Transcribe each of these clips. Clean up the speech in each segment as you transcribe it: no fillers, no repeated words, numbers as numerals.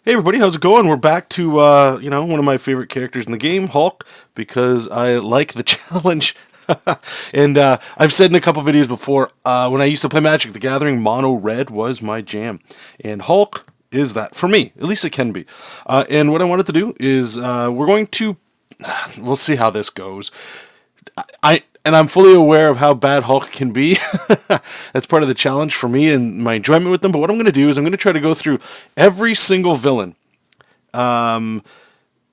Hey everybody, how's it going? We're back to one of my favorite characters in the game, Hulk, because I like the challenge. And I've said in a couple videos before, when I used to play Magic the Gathering, mono red was my jam, and Hulk is that for me. At least it can be. And what I wanted to do is we're going to we'll see how this goes. I'm fully aware of how bad Hulk can be. That's part of the challenge for me and my enjoyment with them. But what I'm going to do is I'm going to try to go through every single villain,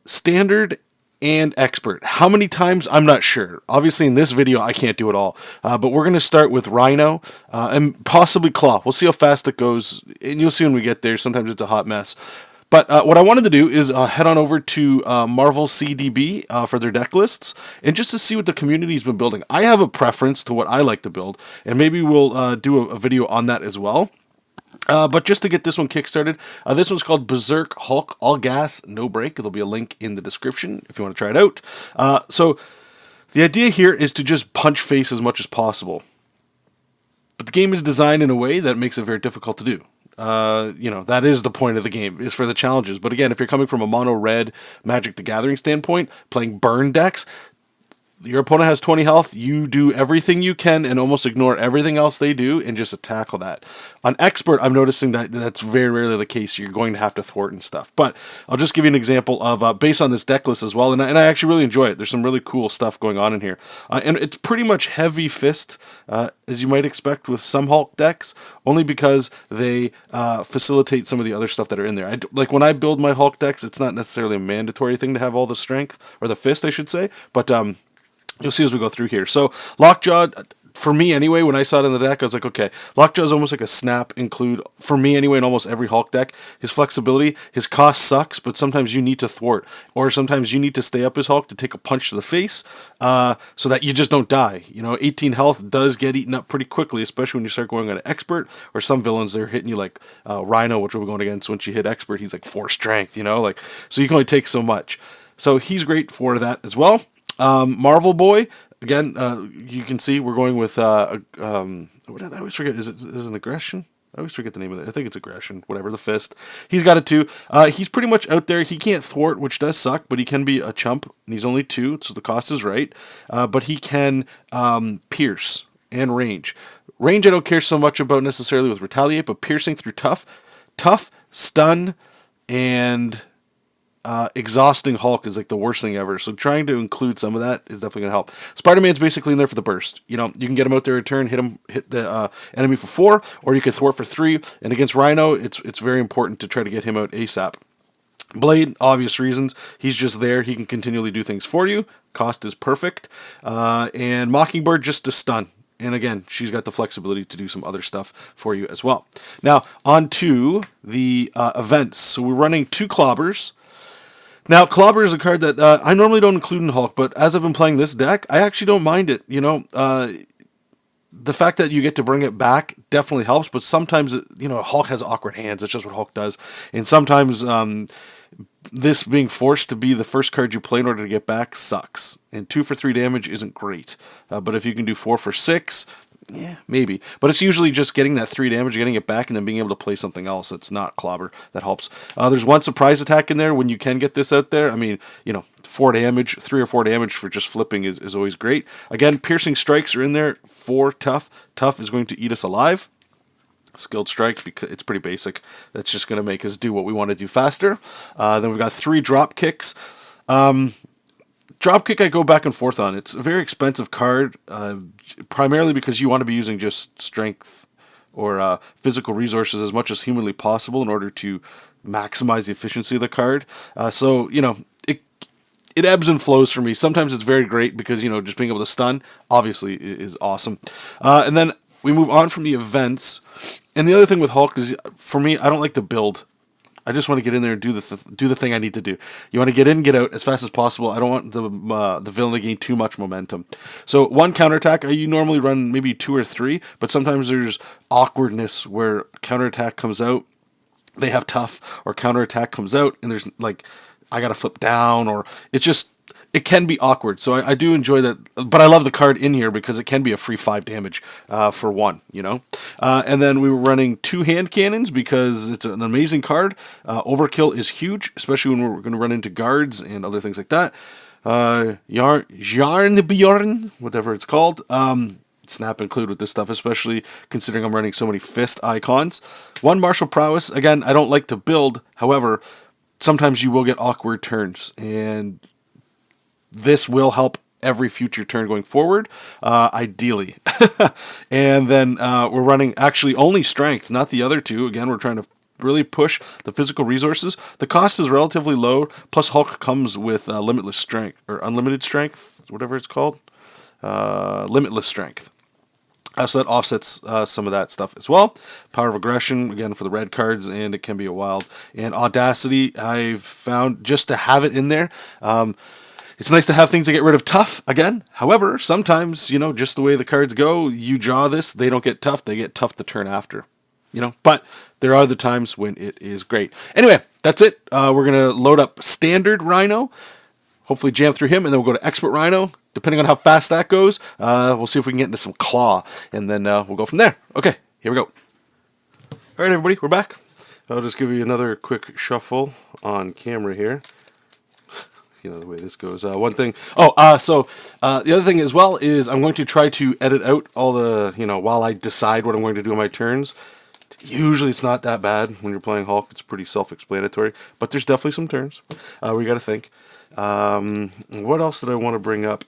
standard and expert. How many times? I'm not sure. Obviously, in this video, I can't do it all. But we're going to start with RHINO and possibly Claw. We'll see how fast it goes, and you'll see when we get there. Sometimes it's a hot mess. But what I wanted to do is head on over to Marvel CDB for their deck lists, and just to see what the community's been building. I have a preference to what I like to build, and maybe we'll do a video on that as well. But just to get this one kickstarted, this one's called Berserk Hulk All Gas No Break. There'll be a link in the description if you want to try it out. So the idea here is to just punch face as much as possible. But the game is designed in a way that makes it very difficult to do. That is the point of the game, is for the challenges. But again, if you're coming from a mono red Magic the Gathering standpoint, playing burn decks, your opponent has 20 health, you do everything you can and almost ignore everything else they do and just tackle that. On expert, I'm noticing that that's very rarely the case. You're going to have to thwart and stuff. But I'll just give you an example of based on this deck list as well, and I actually really enjoy it. There's some really cool stuff going on in here. And it's pretty much heavy fist, as you might expect with some Hulk decks, only because they facilitate some of the other stuff that are in there. Like when I build my Hulk decks, it's not necessarily a mandatory thing to have all the strength, or the fist, I should say, but you'll see as we go through here. So Lockjaw, for me anyway, when I saw it in the deck, I was like, okay, Lockjaw is almost like a snap include, for me anyway, in almost every Hulk deck. His flexibility, his cost sucks, but sometimes you need to thwart, or sometimes you need to stay up as Hulk to take a punch to the face, so that you just don't die. 18 health does get eaten up pretty quickly, especially when you start going on an expert, or some villains, they're hitting you like RHINO, which we're going against. Once you hit expert, he's like 4 strength, so you can only take so much. So he's great for that as well. Marvel Boy, again, you can see we're going with, I always forget, is it an aggression? I always forget the name of it. I think it's aggression, whatever, the fist. He's got it too. He's pretty much out there. He can't thwart, which does suck, but he can be a chump, and he's only 2, so the cost is right. But he can pierce and range. Range I don't care so much about necessarily with retaliate, but piercing through tough, stun, and exhausting Hulk is like the worst thing ever. So trying to include some of that is definitely going to help. Spider-Man's basically in there for the burst. You can get him out there a turn, hit the enemy for 4, or you can thwart for 3. And against RHINO, it's very important to try to get him out ASAP. Blade, obvious reasons. He's just there. He can continually do things for you. Cost is perfect. And Mockingbird just to stun. And again, she's got the flexibility to do some other stuff for you as well. Now, on to the events. So we're running 2 clobbers. Now, Clobber is a card that I normally don't include in Hulk, but as I've been playing this deck, I actually don't mind it. The fact that you get to bring it back definitely helps, but sometimes, Hulk has awkward hands. That's just what Hulk does. And sometimes this being forced to be the first card you play in order to get back sucks. And 2 for 3 damage isn't great. But if you can do 4 for 6, yeah, maybe. But it's usually just getting that 3 damage, getting it back, and then being able to play something else that's not Clobber that helps. There's one surprise attack in there when you can get this out there. I mean, 4 damage, 3 or 4 damage for just flipping is always great. Again, piercing strikes are in there. 4 tough. Tough is going to eat us alive. Skilled strike, because it's pretty basic. That's just going to make us do what we want to do faster. Then we've got 3 drop kicks. Dropkick I go back and forth on. It's a very expensive card, primarily because you want to be using just strength or physical resources as much as humanly possible in order to maximize the efficiency of the card. So it ebbs and flows for me. Sometimes it's very great because, just being able to stun, obviously, is awesome. And then we move on from the events. And the other thing with Hulk is, for me, I don't like to build. I just want to get in there and do the thing I need to do. You want to get in, get out as fast as possible. I don't want the villain to gain too much momentum. So 1 counterattack, you normally run maybe 2 or 3, but sometimes there's awkwardness where counterattack comes out, they have tough, or counterattack comes out, and there's like, I got to flip down, or it's just, it can be awkward. So I do enjoy that, but I love the card in here because it can be a free 5 damage for 1, you know. And then we were running 2 hand cannons because it's an amazing card. Overkill is huge, especially when we're going to run into guards and other things like that. Jarnbjorn, whatever it's called. Snap include with this stuff, especially considering I'm running so many fist icons. 1 martial prowess. Again, I don't like to build. However, sometimes you will get awkward turns, and this will help every future turn going forward, ideally. And then we're running actually only strength, not the other 2. Again, we're trying to really push the physical resources. The cost is relatively low, plus Hulk comes with limitless strength, or unlimited strength, whatever it's called. Limitless strength. So that offsets some of that stuff as well. Power of aggression, again, for the red cards, and it can be a wild. And audacity, I've found just to have it in there. It's nice to have things that get rid of tough, again. However, sometimes, you know, just the way the cards go, you draw this, they don't get tough, they get tough the turn after. You know, but there are the times when it is great. Anyway, that's it. We're going to load up standard RHINO, hopefully jam through him, and then we'll go to expert RHINO. Depending on how fast that goes, we'll see if we can get into some claw, and then we'll go from there. Okay, here we go. All right, everybody, we're back. I'll just give you another quick shuffle on camera here. You know the way this goes. One thing. So the other thing as well is I'm going to try to edit out all the, you know, while I decide what I'm going to do on my turns. Usually it's not that bad when you're playing Hulk. It's pretty self-explanatory, but there's definitely some turns where you got to think. What else did I want to bring up?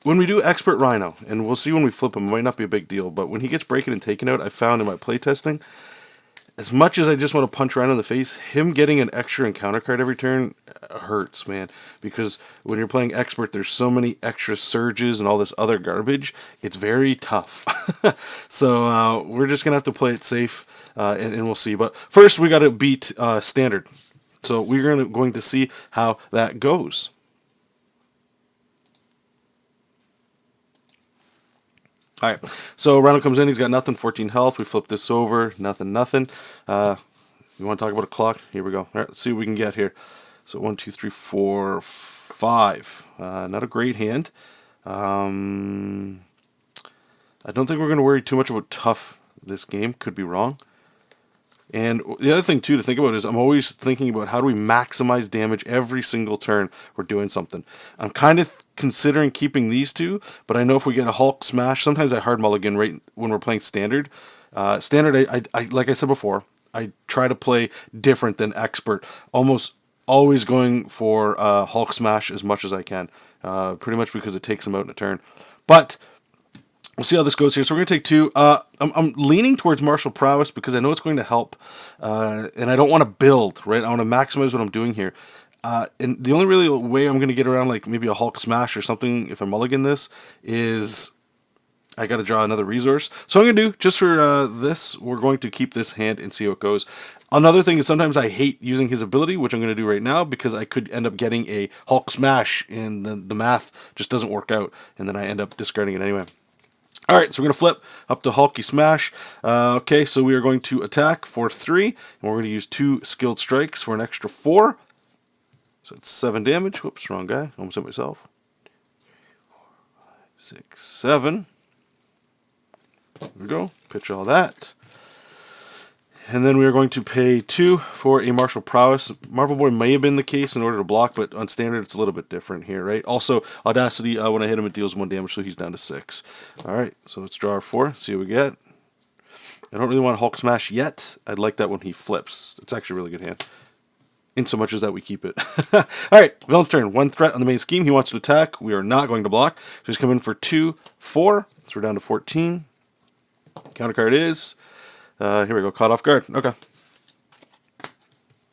When we do expert RHINO, and we'll see when we flip him, it might not be a big deal, but when he gets breaking and taken out, I found in my playtesting, as much as I just want to punch Rhino in the face, him getting an extra encounter card every turn hurts, man. Because when you're playing expert, there's so many extra surges and all this other garbage. It's very tough. So we're just gonna have to play it safe, and we'll see. But first, we got to beat standard. So we're going to see how that goes. Alright, so Rhino comes in, he's got nothing, 14 health, we flip this over, nothing. You want to talk about a clock? Here we go. Alright, let's see what we can get here. So 1, 2, 3, 4, 5. Not a great hand. I don't think we're going to worry too much about tough this game, could be wrong. And the other thing, too, to think about is I'm always thinking about how do we maximize damage every single turn we're doing something. I'm kind of considering keeping these 2, but I know if we get a Hulk smash, sometimes I hard mulligan right when we're playing standard. Standard, I like I said before, I try to play different than expert, almost always going for Hulk smash as much as I can, pretty much because it takes them out in a turn. But we'll see how this goes here. So we're going to take 2. I'm leaning towards martial prowess because I know it's going to help, and I don't want to build, right? I want to maximize what I'm doing here. And the only really way I'm going to get around like maybe a Hulk smash or something if I mulligan this is I got to draw another resource. So I'm going to do, just for this, we're going to keep this hand and see how it goes. Another thing is sometimes I hate using his ability, which I'm going to do right now, because I could end up getting a Hulk smash and the math just doesn't work out, and then I end up discarding it anyway. Alright, so we're going to flip up to Hulky Smash. Okay, so we are going to attack for 3, and we're going to use 2 skilled strikes for an extra 4. So it's 7 damage. Whoops, wrong guy. Almost hit myself. 6, 7. There we go. Pitch all that. And then we are going to pay 2 for a martial prowess. Marvel Boy may have been the case in order to block, but on standard it's a little bit different here, right? Also, audacity, when I hit him, it deals 1 damage, so he's down to 6. Alright, so let's draw our 4, see what we get. I don't really want Hulk Smash yet. I'd like that when he flips. It's actually a really good hand. In so much as that we keep it. Alright, villain's turn. 1 threat on the main scheme. He wants to attack. We are not going to block. So he's coming for 2, 4. So we're down to 14. Counter card is... here we go, caught off guard. Okay.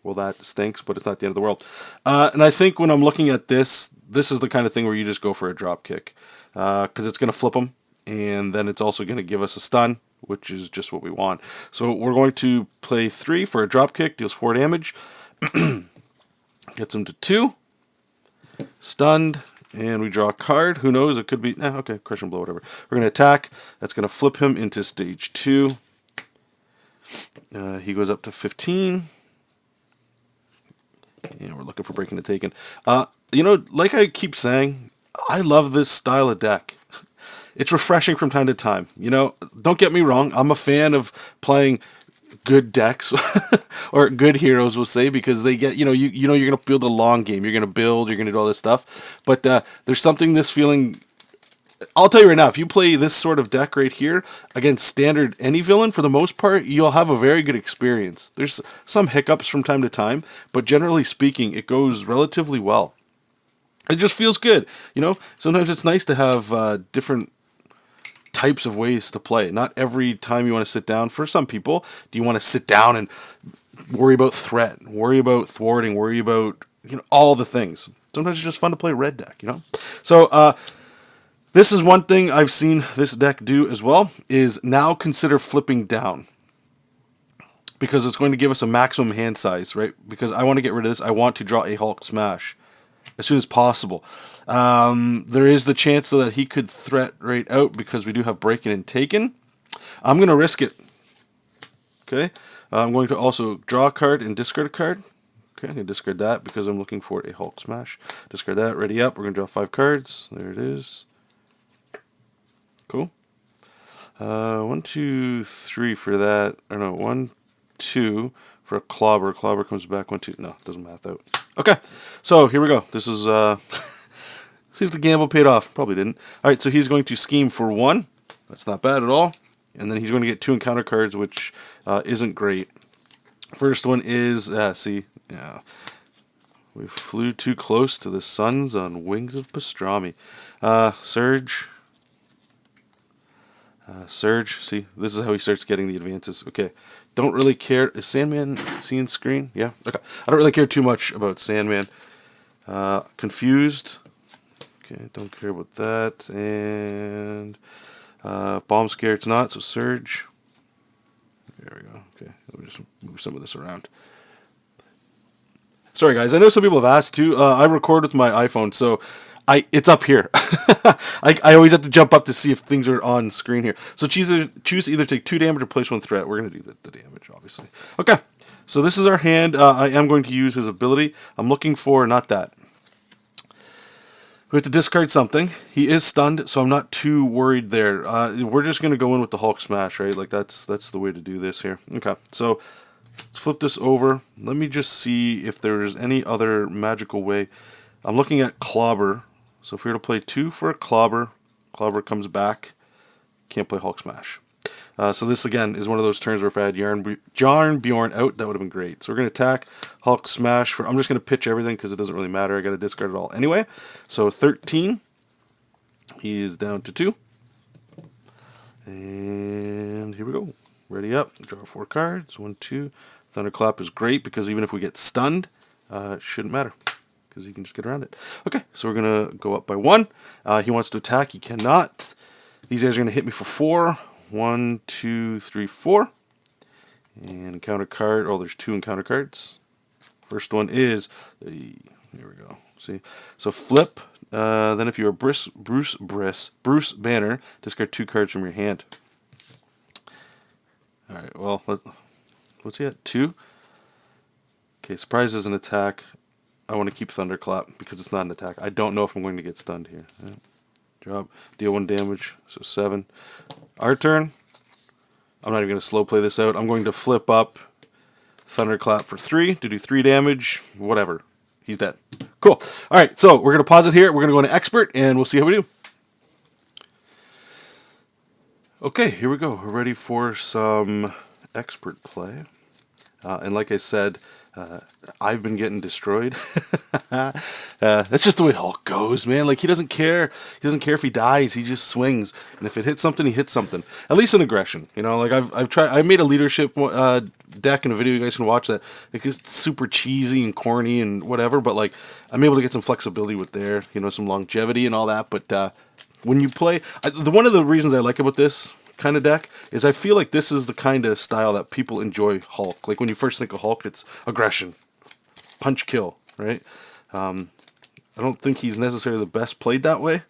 Well, that stinks, but it's not the end of the world. And I think when I'm looking at this, this is the kind of thing where you just go for a drop kick. Because it's going to flip him, and then it's also going to give us a stun, which is just what we want. So we're going to play 3 for a drop kick, deals 4 damage. Gets him to 2. Stunned. And we draw a card. Who knows? It could be... okay, crush and blow, whatever. We're going to attack. That's going to flip him into stage 2. He goes up to 15. And we're looking good for breaking and taking. You know, like I keep saying, I love this style of deck. It's refreshing from time to time. You know, don't get me wrong. I'm a fan of playing good decks or good heroes, we'll say, because they get, you know you're gonna build a long game. You're gonna build. You're gonna do all this stuff. But there's something this feeling. I'll tell you right now, if you play this sort of deck right here against standard any villain, for the most part, you'll have a very good experience. There's some hiccups from time to time, but generally speaking, it goes relatively well. It just feels good, you know. Sometimes it's nice to have different types of ways to play. Not every time you want to sit down. For some people, do you want to sit down and worry about threat, worry about thwarting, worry about all the things. Sometimes it's just fun to play red deck, you know. So this is one thing I've seen this deck do as well, is now consider flipping down. Because it's going to give us a maximum hand size, right? Because I want to get rid of this. I want to draw a Hulk Smash as soon as possible. There is the chance, though, that he could threat right out because we do have Breaking and Taken. I'm going to risk it. Okay? I'm going to also draw a card and discard a card. Okay, I'm going to discard that because I'm looking for a Hulk Smash. Discard that. Ready up. We're going to draw 5 cards. There it is. Cool. 1, 2, 3 for that. Or no, 1, 2 for a clobber. Clobber comes back. 1, 2. No, it doesn't math out. Okay, so here we go. This is see if the gamble paid off. Probably didn't. All right, so he's going to scheme for 1. That's not bad at all. And then he's going to get 2 encounter cards, which isn't great. First one is we flew too close to the suns on wings of pastrami. Surge. Surge, see, this is how he starts getting the advances. Okay, don't really care. Is Sandman seeing screen? Yeah, okay. I don't really care too much about Sandman. Confused. Okay, don't care about that. And Bomb Scare, it's not, so Surge. There we go. Okay, let me just move some of this around. Sorry, guys, I know some people have asked too. I record with my iPhone, so it's up here. I always have to jump up to see if things are on screen here. So choose either take 2 damage or place 1 threat. We're going to do the damage, obviously. Okay, so this is our hand. I am going to use his ability. I'm looking for, not that. We have to discard something. He is stunned, so I'm not too worried there. We're just going to go in with the Hulk Smash, right? Like, that's the way to do this here. Okay, so let's flip this over. Let me just see if there's any other magical way. I'm looking at Clobber. So if we were to play 2 for a Clobber, Clobber comes back, can't play Hulk Smash. So this, again, is one of those turns where if I had Jarnbjorn out, that would have been great. So we're going to attack Hulk Smash. I'm just going to pitch everything because it doesn't really matter. I got to discard it all anyway. So 13. He is down to 2. And here we go. Ready up. Draw 4 cards. 1, 2. Thunderclap is great because even if we get stunned, it shouldn't matter, because he can just get around it. Okay, so we're going to go up by 1. He wants to attack. He cannot. These guys are going to hit me for 4. 1, 2, 3, 4. And encounter card. Oh, there's 2 encounter cards. First one is... here we go. See? So flip. Then if you're Bruce Banner, discard 2 cards from your hand. Alright, well, what's he at? 2? Okay, surprise is an attack. I want to keep Thunderclap because it's not an attack. I don't know if I'm going to get stunned here. Right. Drop, deal 1 damage, so 7. Our turn. I'm not even going to slow play this out. I'm going to flip up Thunderclap for 3 to do 3 damage. Whatever. He's dead. Cool. Alright, so we're going to pause it here. We're going to go into Expert, and we'll see how we do. Okay, here we go. We're ready for some Expert play. And like I said, I've been getting destroyed. That's just the way Hulk goes, man. Like, he doesn't care. He doesn't care if he dies. He just swings. And if it hits something, he hits something. At least in aggression. You know, like I've tried. I made a leadership deck in a video. You guys can watch that. Like, it's super cheesy and corny and whatever. But like, I'm able to get some flexibility with there. You know, some longevity and all that. But when you play, one of the reasons I like about this kind of deck is I feel like this is the kind of style that people enjoy Hulk. Like, when you first think of Hulk, it's aggression, punch, kill, right? I don't think he's necessarily the best played that way,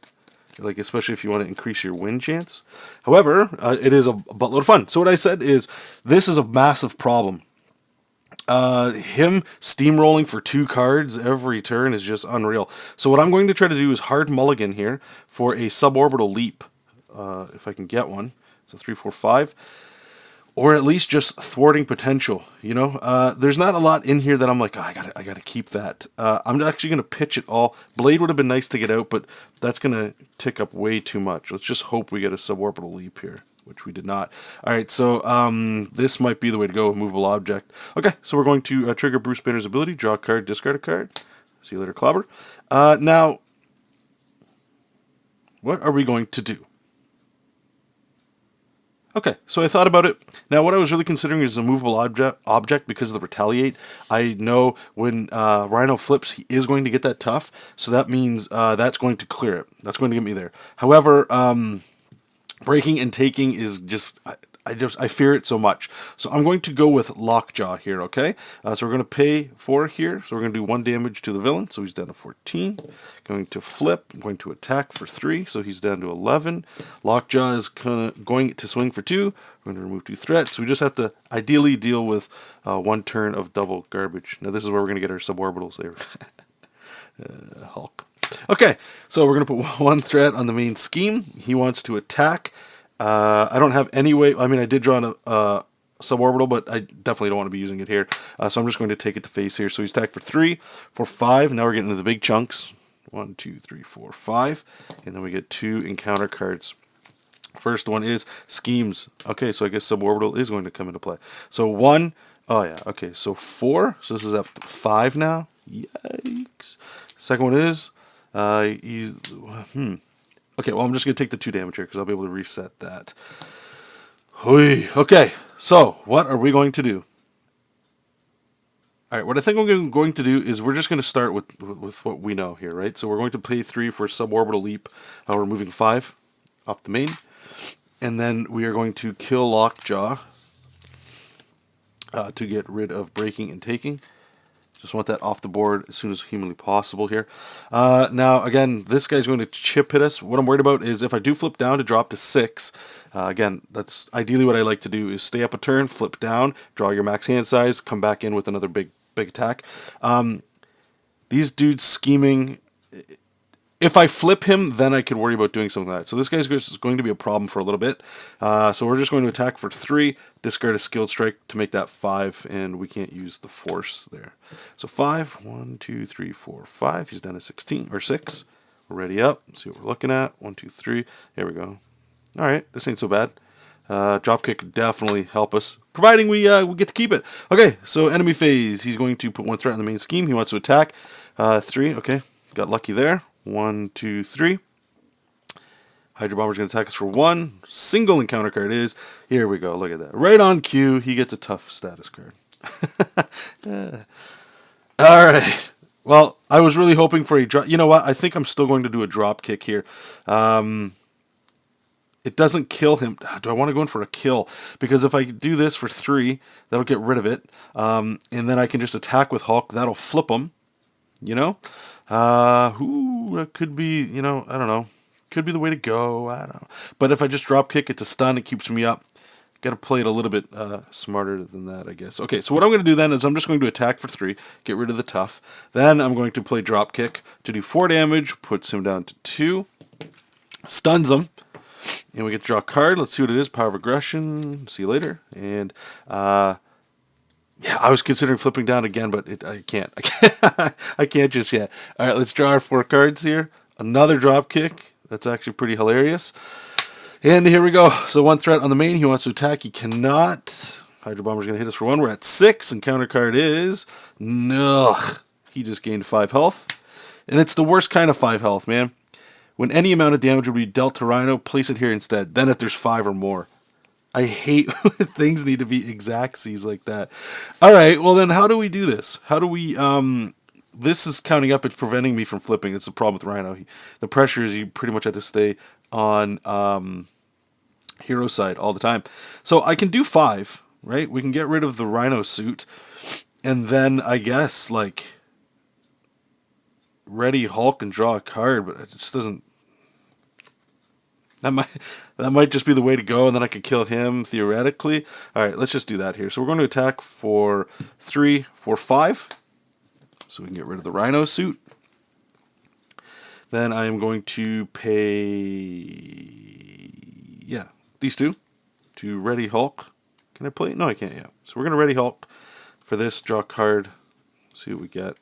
like, especially if you want to increase your win chance. However, it is a buttload of fun. So what I said is, this is a massive problem. Him steamrolling for 2 cards every turn is just unreal. So what I'm going to try to do is hard mulligan here for a suborbital leap, if I can get one. So 3, 4, 5. Or at least just thwarting potential, you know. There's not a lot in here that I'm like, oh, I gotta keep that. I'm actually gonna pitch it all. Blade would have been nice to get out, but that's gonna tick up way too much. Let's just hope we get a suborbital leap here, which we did not. All right, so this might be the way to go. Movable object. Okay, so we're going to trigger Bruce Banner's ability. Draw a card, discard a card. See you later, Clobber. Now, what are we going to do? Okay, so I thought about it. Now, what I was really considering is a movable object because of the retaliate. I know when RHINO flips, he is going to get that tough, so that means that's going to clear it. That's going to get me there. However, breaking and taking is just... I fear it so much. So I'm going to go with Lockjaw here, okay? So we're going to pay 4 here. So we're going to do 1 damage to the villain. So he's down to 14. Going to flip. I'm going to attack for 3. So he's down to 11. Lockjaw is going to swing for 2. We're going to remove 2 threats. So we just have to ideally deal with 1 turn of double garbage. Now this is where we're going to get our suborbitals there. Hulk. Okay, so we're going to put 1 threat on the main scheme. He wants to attack. I don't have any way. I mean, I did draw a suborbital, but I definitely don't want to be using it here. So I'm just going to take it to face here. So he's attacked for 3, for 5. Now we're getting into the big chunks. 1, 2, 3, 4, 5. And then we get 2 encounter cards. First one is Schemes. Okay, so I guess suborbital is going to come into play. So 1. Oh, yeah. Okay, so 4. So this is up to 5 now. Yikes. Second one is... Okay, well, I'm just going to take the 2 damage here because I'll be able to reset that. Okay, so what are we going to do? All right, what I think I'm going to do is we're just going to start with what we know here, right? So we're going to pay 3 for suborbital leap. We're moving 5 off the main. And then we are going to kill Lockjaw to get rid of breaking and taking. Just want that off the board as soon as humanly possible here. Now, again, this guy's going to chip hit us. What I'm worried about is if I do flip down to drop to 6, again, that's ideally what I like to do is stay up a turn, flip down, draw your max hand size, come back in with another big attack. These dudes scheming... If I flip him, then I could worry about doing something like that. So this guy's going to be a problem for a little bit. So we're just going to attack for 3, discard a skilled strike to make that 5, and we can't use the force there. So 5, 1, 2, 3, 4, 5. He's down to 16 or 6. We're ready up. Let's see what we're looking at. 1, 2, 3. There we go. All right, this ain't so bad. Dropkick could definitely help us, providing we get to keep it. Okay, so enemy phase. He's going to put 1 threat on the main scheme. He wants to attack. 3. Okay, got lucky there. 1, 2, 3. Hydra Bomber's going to attack us for 1. Single encounter card is. Here we go. Look at that. Right on cue, he gets a tough status card. Alright. Well, I was really hoping for a drop. You know what? I think I'm still going to do a drop kick here. It doesn't kill him. Do I want to go in for a kill? Because if I do this for 3, that'll get rid of it. And then I can just attack with Hulk. That'll flip him. You know? That could be, you know, I don't know. Could be the way to go. I don't know. But if I just drop kick, it's a stun. It keeps me up. Got to play it a little bit smarter than that, I guess. Okay, so what I'm going to do then is I'm just going to attack for 3, get rid of the tough. Then I'm going to play drop kick to do 4 damage, puts him down to 2, stuns him, and we get to draw a card. Let's see what it is. Power of aggression. See you later. And yeah, I was considering flipping down again, but I can't. I can't just yet. All right, let's draw our 4 cards here. Another drop kick. That's actually pretty hilarious. And here we go. So 1 threat on the main. He wants to attack. He cannot. Hydra Bomber's going to hit us for 1. We're at 6. And counter card is... Ugh. He just gained 5 health. And it's the worst kind of 5 health, man. When any amount of damage would be dealt to RHINO, place it here instead. Then if there's 5 or more. I hate when things need to be exactsies like that. All right, well then how do we do this? How do we... this is counting up. It's preventing me from flipping. It's the problem with RHINO. The pressure is you pretty much have to stay on hero side all the time. So I can do 5, right? We can get rid of the RHINO suit. And then I guess, like, ready Hulk and draw a card. But it just doesn't... That might that might just be the way to go, and then I could kill him theoretically. All right, let's just do that here. So we're going to attack for 3, 4, 5, so we can get rid of the Rhino suit. Then I am going to pay, yeah, these two to Ready Hulk. Can I play? No, I can't. Yeah. So we're going to Ready Hulk for this. Draw a card. See what we get.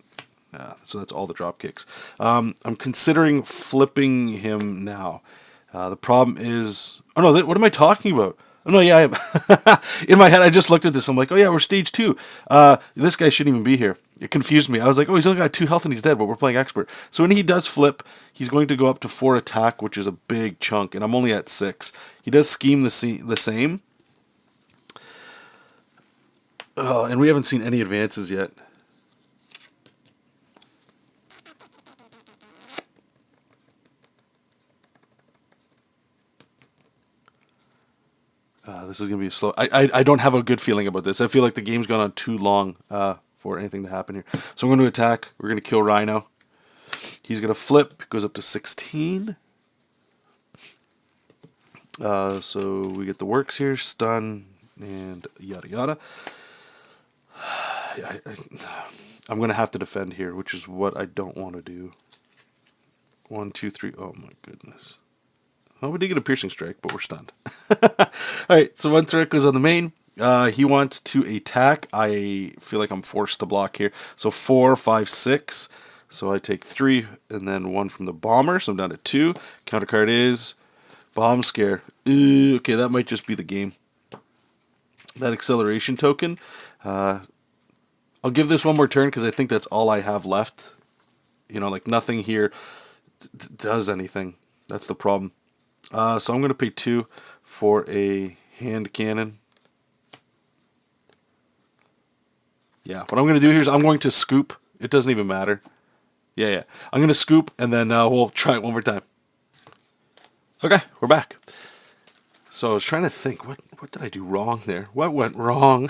So that's all the drop kicks. I'm considering flipping him now. The problem is, oh no, what am I talking about? Oh no, yeah, in my head I just looked at this. I'm like, oh yeah, we're stage 2. This guy shouldn't even be here. It confused me. I was like, oh, he's only got 2 health and he's dead, but we're playing expert. So when he does flip, he's going to go up to 4 attack, which is a big chunk, and I'm only at 6. He does scheme the same. And we haven't seen any advances yet. This is going to be slow. I don't have a good feeling about this. I feel like the game's gone on too long for anything to happen here. So I'm going to attack. We're going to kill Rhino. He's going to flip. Goes up to 16. So we get the works here. Stun and yada yada. I'm going to have to defend here, which is what I don't want to do. 1, 2, 3. Oh my goodness. Well, we did get a piercing strike, but we're stunned. Alright, so 1 threat goes on the main. He wants to attack. I feel like I'm forced to block here. So 4, 5, 6. So I take 3 and then 1 from the bomber. So I'm down to 2. Counter card is Bomb Scare. Okay, that might just be the game. That acceleration token. I'll give this one more turn because I think that's all I have left. You know, like nothing here does anything. That's the problem. So I'm going to pay 2 for a hand cannon. Yeah, what I'm going to do here is I'm going to scoop. It doesn't even matter. Yeah. I'm going to scoop, and then we'll try it one more time. Okay, we're back. So I was trying to think, what did I do wrong there? What went wrong?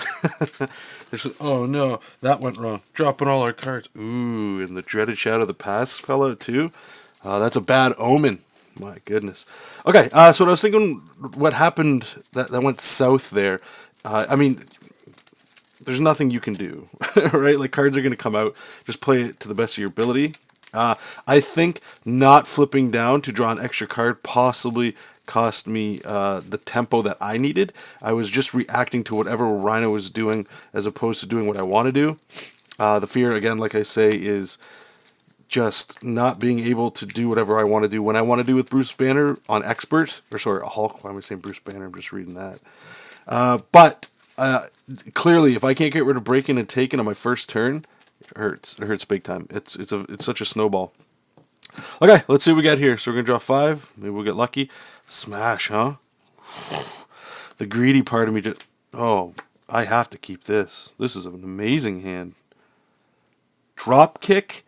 Oh no, that went wrong. Dropping all our cards. Ooh, and the dreaded shadow of the past fell out too. That's a bad omen. My goodness. Okay, so what I was thinking, what happened that went south there, I mean, there's nothing you can do, right? Like, cards are going to come out. Just play it to the best of your ability. I think not flipping down to draw an extra card possibly cost me the tempo that I needed. I was just reacting to whatever Rhino was doing as opposed to doing what I want to do. The fear, again, like I say, is just not being able to do whatever I want to do when I want to do with Bruce Banner on Expert. Or sorry, Hulk. Why am I saying Bruce Banner? I'm just reading that. But clearly, if I can't get rid of breaking and taking on my first turn, it hurts. It hurts big time. It's such a snowball. Okay, let's see what we got here. So we're going to draw 5. Maybe we'll get lucky. Smash, huh? The greedy part of me just... Oh, I have to keep this. This is an amazing hand. Drop kick...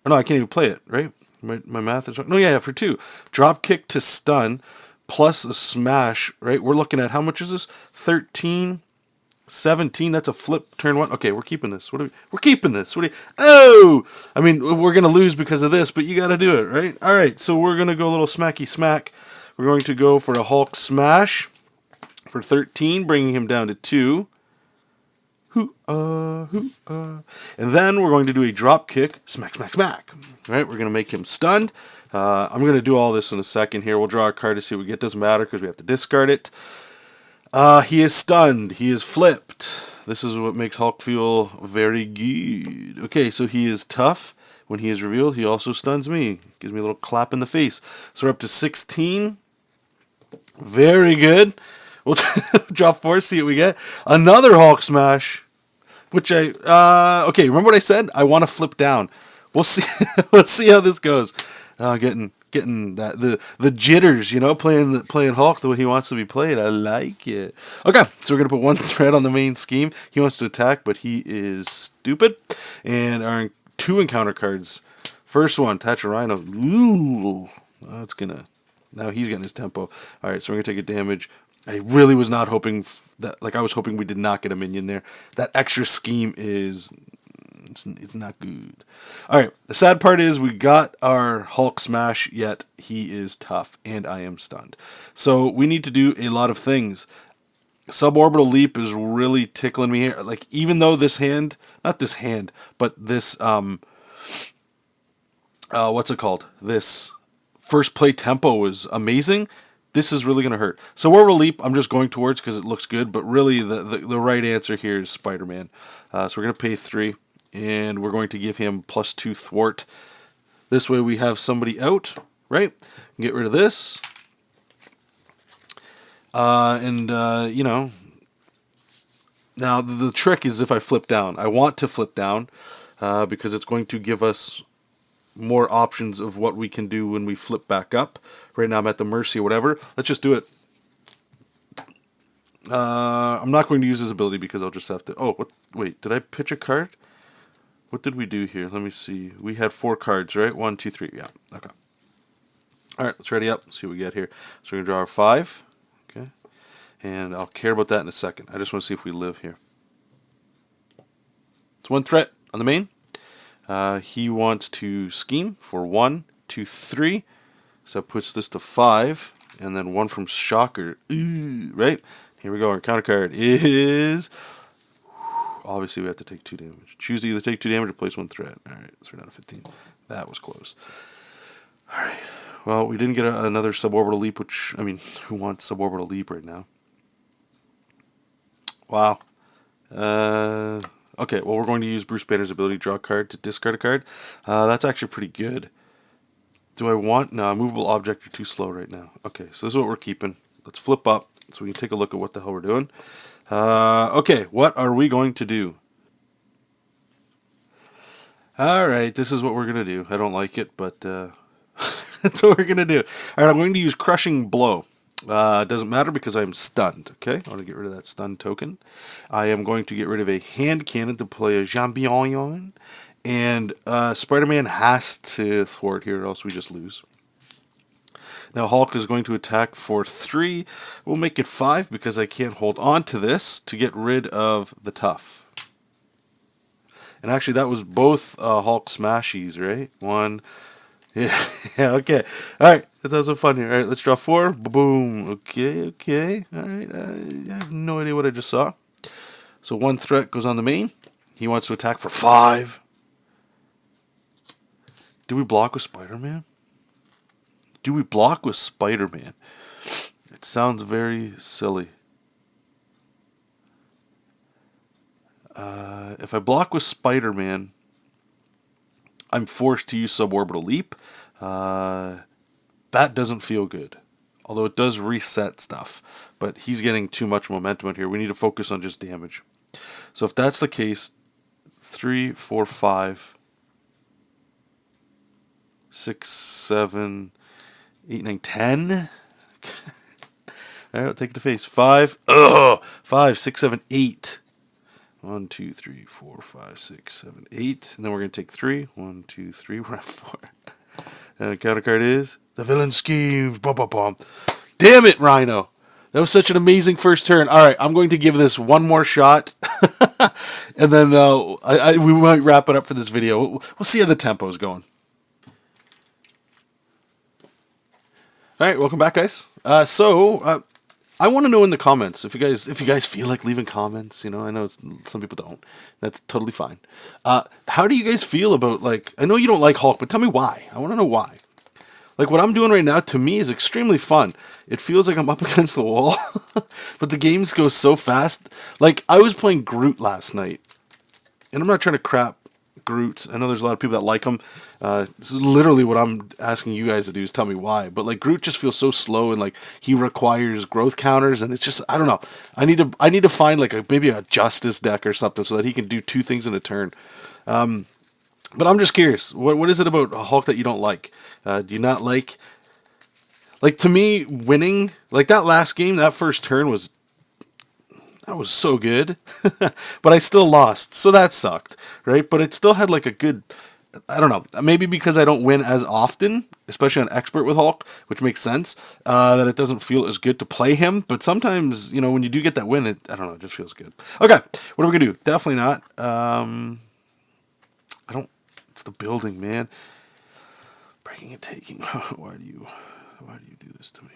Oh, no, I can't even play it, right? My math is wrong. No, yeah, for 2. Drop kick to stun plus a smash, right? We're looking at, how much is this? 13, 17. That's a flip turn 1. Okay, we're keeping this. We're keeping this. Oh! I mean, we're going to lose because of this, but you got to do it, right? All right, so we're going to go a little smacky smack. We're going to go for a Hulk smash for 13, bringing him down to 2. And then we're going to do a drop kick, smack, smack, smack. All right, we're going to make him stunned. I'm going to do all this in a second here. We'll draw a card to see what we get. Doesn't matter because we have to discard it. He is stunned. He is flipped. This is what makes Hulk feel very good. Okay, so he is tough. When he is revealed, he also stuns me. Gives me a little clap in the face. So we're up to 16. Very good. We'll draw 4, see what we get. Another Hulk smash. Which okay, remember what I said? I want to flip down. We'll see. Let's see how this goes. Getting that the jitters, you know, playing Hulk the way he wants to be played. I like it. Okay, so we're gonna put 1 threat on the main scheme. He wants to attack, but he is stupid. And our 2 encounter cards. First one, attach a Rhino. Ooh, that's gonna. Now he's getting his tempo. All right, so we're gonna take a damage. I really was not hoping that, like, I was hoping we did not get a minion there. That extra scheme is It's not good. All right. The sad part is we got our Hulk smash, yet he is tough, and I am stunned. So we need to do a lot of things. Suborbital leap is really tickling me here. Like, even though this hand, not this hand, but this what's it called? This first play tempo was amazing. This is really going to hurt. So Suborbital leap, I'm just going towards because it looks good, but really the right answer here is Spider-Man. So we're going to pay 3, and we're going to give him +2 thwart. This way we have somebody out, right? Get rid of this. You know, now the trick is if I flip down. I want to flip down because it's going to give us more options of what we can do when we flip back up. Right now I'm at the mercy or whatever. Let's just do it. I'm not going to use his ability because I'll just have to... Oh, what? Wait, did I pitch a card? What did we do here? Let me see. We had 4 cards, right? 1, 2, 3. Yeah, okay. Alright, let's ready up. Let's see what we get here. So we're going to draw our 5. Okay. And I'll care about that in a second. I just want to see if we live here. It's 1 threat on the main. He wants to scheme for 1, 2, 3. So that puts this to 5. And then 1 from Shocker. Ooh, right? Here we go. Our counter card is... Obviously, we have to take 2 damage. Choose to either take 2 damage or place 1 threat. Alright, so we're down to 15. That was close. Alright. Well, we didn't get another suborbital leap, which... I mean, who wants suborbital leap right now? Wow. Okay, well, we're going to use Bruce Banner's ability, draw a card to discard a card. That's actually pretty good. Do I want... No, a movable object are too slow right now. Okay, so this is what we're keeping. Let's flip up so we can take a look at what the hell we're doing. Okay, what are we going to do? Alright, this is what we're going to do. I don't like it, but that's what we're going to do. Alright, I'm going to use Crushing Blow. It doesn't matter because I'm stunned. Okay, I want to get rid of that stun token. I am going to get rid of a hand cannon to play a Jambillon. And Spider-Man has to thwart here or else we just lose. Now Hulk is going to attack for 3. We'll make it 5 because I can't hold on to this to get rid of the tough. And actually that was both Hulk smashies, right? 1. Yeah, yeah, okay. Alright, let's have some fun here. Alright, let's draw 4. Boom. Okay, okay. Alright, I have no idea what I just saw. So 1 threat goes on the main. He wants to attack for 5. Do we block with Spider-Man? Do we block with Spider-Man? It sounds very silly. If I block with Spider-Man, I'm forced to use Suborbital Leap. That doesn't feel good. Although it does reset stuff. But he's getting too much momentum out here. We need to focus on just damage. So if that's the case, 3, 4, 5, 6, 7... 8, 9, 10. Alright, I'll take it to face. 5. Ugh! 5, 6, 7, 8. 1, 2, 3, 4, 5, 6, 7, 8. And then we're going to take 3. 1, 2, 3. We're at 4. And the counter card is the villain schemes. Bum, bum, bum. Damn it, Rhino. That was such an amazing first turn. Alright, I'm going to give this one more shot. And then we might wrap it up for this video. We'll see how the tempo's going. Alright, welcome back, guys. I want to know in the comments if you guys feel like leaving comments. You know, I know some people don't. That's totally fine. How do you guys feel about, like, I know you don't like Hulk, but tell me why. I want to know why. Like, what I'm doing right now, to me, is extremely fun. It feels like I'm up against the wall, but the games go so fast. Like, I was playing Groot last night, and I'm not trying to crap Groot. I know there's a lot of people that like him. This is literally what I'm asking you guys to do, is tell me why. But like, Groot just feels so slow, and like, he requires growth counters, and it's just, I don't know. I need to find like maybe a Justice deck or something so that he can do 2 things in a turn. But I'm just curious. What is it about Hulk that you don't like? Do you not like? Like, to me, winning, like that last game, that first turn was so good, but I still lost, so that sucked, right? But it still had like a good, I don't know, maybe because I don't win as often, especially on Expert with Hulk, which makes sense, that it doesn't feel as good to play him, but sometimes, you know, when you do get that win, I don't know, it just feels good. Okay, what are we going to do? Definitely not. It's the building, man. Breaking and taking. Why do you do this to me?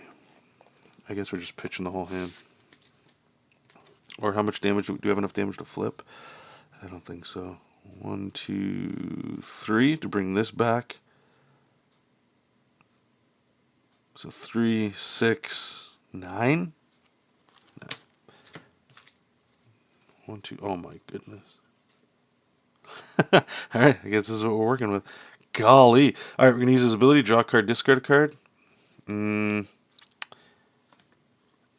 I guess we're just pitching the whole hand. Or how much damage do we have enough damage to flip? I don't think so. 1, 2, 3 to bring this back. So 3, 6, 9. 1, 2. Oh my goodness. All right, I guess this is what we're working with. Golly. All right, we're gonna use his ability. Draw a card, discard a card. So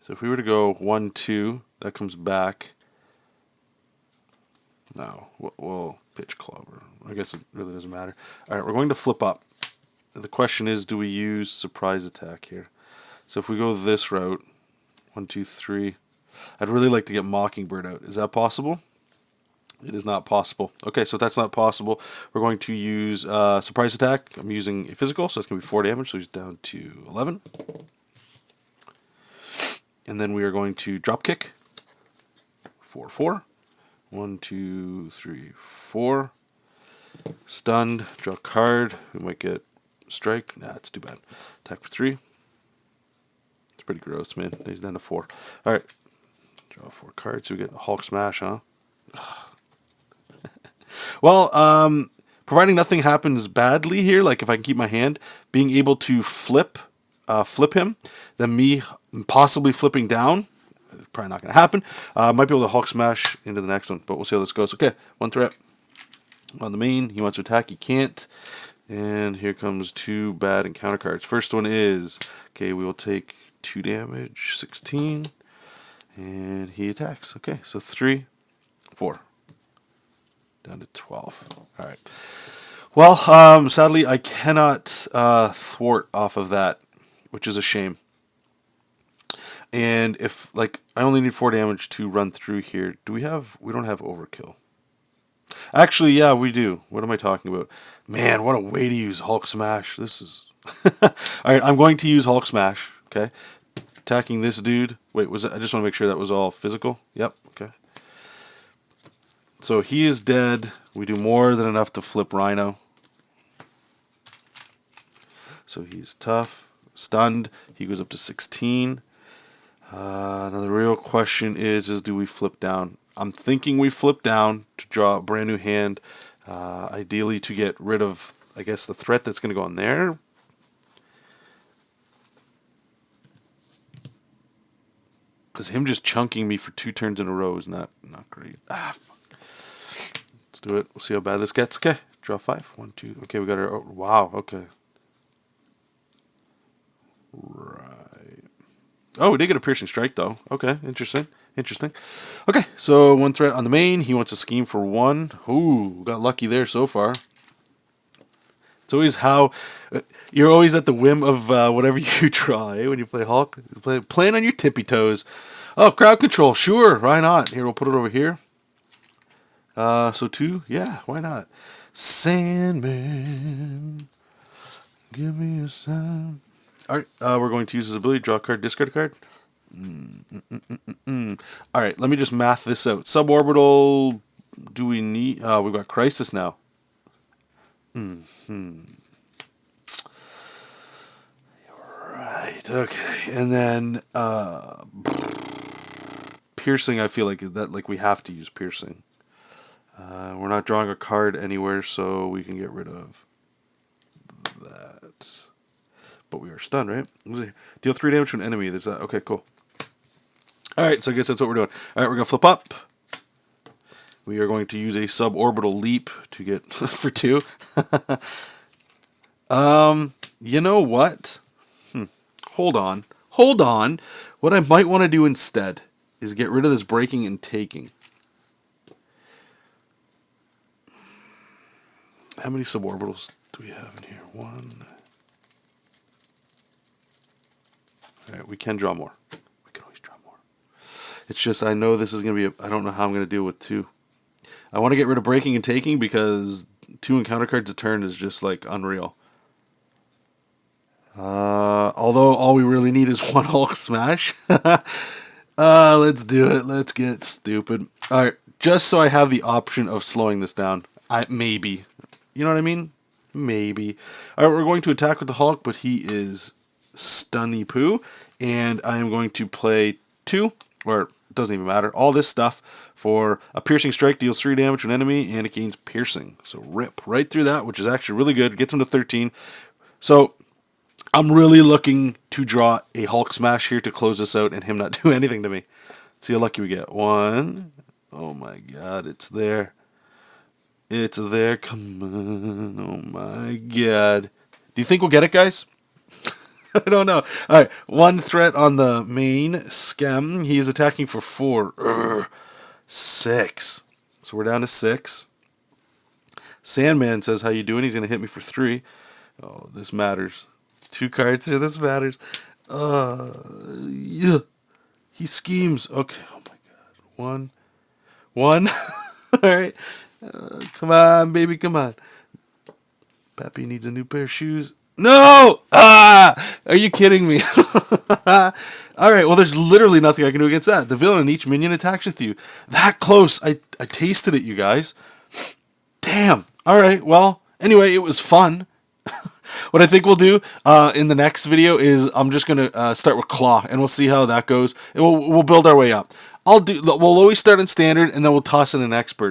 if we were to go 1, 2, that comes back. No, we'll pitch clover. I guess it really doesn't matter. All right, we're going to flip up. The question is, do we use surprise attack here? So if we go this route, 1, 2, 3, I'd really like to get Mockingbird out. Is that possible? It is not possible. Okay, so if that's not possible, we're going to use surprise attack. I'm using a physical, so it's going to be 4 damage, so he's down to 11. And then we are going to drop kick. 4, 4. 1, 2, 3, 4. Stunned. Draw a card. We might get strike. Nah, it's too bad. Attack for 3. It's pretty gross, man. He's down to 4. Alright. Draw 4 cards. So we get Hulk Smash, huh? Well, providing nothing happens badly here, like if I can keep my hand, being able to flip him, then me possibly flipping down, probably not going to happen. Might be able to Hulk Smash into the next one, but we'll see how this goes. Okay, 1 threat on the main. He wants to attack. He can't. And here comes 2 bad encounter cards. First one is, okay, we will take 2 damage, 16. And he attacks. Okay, so 3, 4. Down to 12. All right. Well, sadly, I cannot thwart off of that, which is a shame. And if, like, I only need 4 damage to run through here. We don't have overkill. Actually, yeah, we do. What am I talking about? Man, what a way to use Hulk Smash. This is... Alright, I'm going to use Hulk Smash. Okay. Attacking this dude. Wait, was it? I just want to make sure that was all physical. Yep, okay. So he is dead. We do more than enough to flip RHINO. So he's tough. Stunned. He goes up to 16. Now the real question is do we flip down? I'm thinking we flip down to draw a brand new hand. Ideally to get rid of, I guess, the threat that's going to go on there. Because him just chunking me for 2 turns in a row is not great. Ah, fuck. Let's do it. We'll see how bad this gets. Okay, draw 5. 1, 2. Okay, we got our... Oh, wow, okay. Right. Oh, we did get a piercing strike, though. Okay, interesting. Interesting. Okay, so 1 threat on the main. He wants a scheme for 1. Ooh, got lucky there so far. It's always how... You're always at the whim of whatever you try when you play Hulk. Playing on your tippy toes. Oh, crowd control. Sure, why not? Here, we'll put it over here. So 2, yeah, why not? Sandman, give me a sign. Alright, we're going to use his ability, draw a card, discard a card. Alright, let me just math this out. Suborbital, do we need... we've got Crisis now. Right, okay. And then, piercing, I feel like we have to use piercing. We're not drawing a card anywhere, so we can get rid of that. But we are stunned, right? Deal 3 damage to an enemy. There's that. Okay, cool. Alright, so I guess that's what we're doing. Alright, we're going to flip up. We are going to use a suborbital leap to get for 2. You know what? Hold on. Hold on. What I might want to do instead is get rid of this breaking and taking. How many suborbitals do we have in here? 1. Alright, we can draw more. We can always draw more. It's just, I know this is going to be, I don't know how I'm going to deal with 2. I want to get rid of breaking and taking because 2 encounter cards a turn is just like unreal. Although all we really need is 1 Hulk Smash. Let's do it. Let's get stupid. Alright, just so I have the option of slowing this down. Maybe. You know what I mean? Maybe. All right, we're going to attack with the Hulk, but he is stunny poo, and I am going to play 2, or it doesn't even matter, all this stuff for a piercing strike, deals 3 damage to an enemy, and it gains piercing. So rip right through that, which is actually really good. Gets him to 13. So I'm really looking to draw a Hulk smash here to close this out and him not do anything to me. Let's see how lucky we get. 1. Oh my god, it's there. It's there. Come on. Oh my god. Do you think we'll get it, guys? I don't know. All right. 1 threat on the main scam. He is attacking for 4. Urgh. 6. So we're down to 6. Sandman says, how you doing? He's going to hit me for 3. Oh, this matters. 2 cards here. This matters. Yeah. He schemes. Okay. Oh my god. 1. All right. Come on, baby. Come on. Pappy needs a new pair of shoes. No! Ah! Are you kidding me? Alright, well, there's literally nothing I can do against that. The villain and each minion attacks with you. That close. I tasted it, you guys. Damn. Alright, well, anyway, it was fun. What I think we'll do in the next video is I'm just going to start with Claw, and we'll see how that goes. And we'll build our way up. We'll always start in standard, and then we'll toss in an expert.